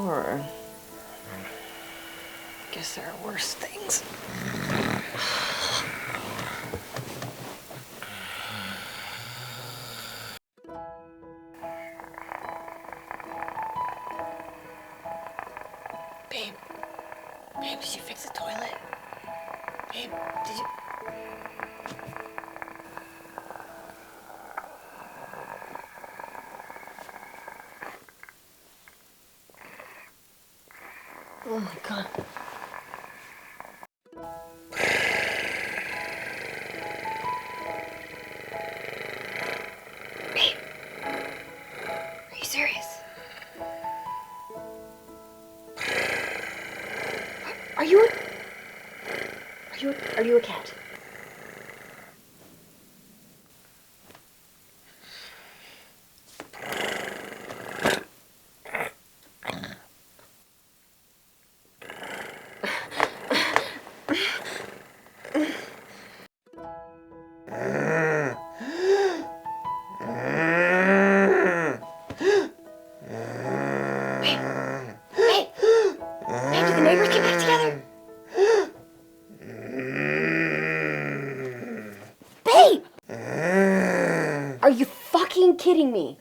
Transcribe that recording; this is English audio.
Sure. Guess there are worse things. Babe. Babe, did you fix the toilet? Babe, did you... Oh my God. Babe, are you serious? Are you a cat? Did the neighbors get back together? Babe! Are you fucking kidding me?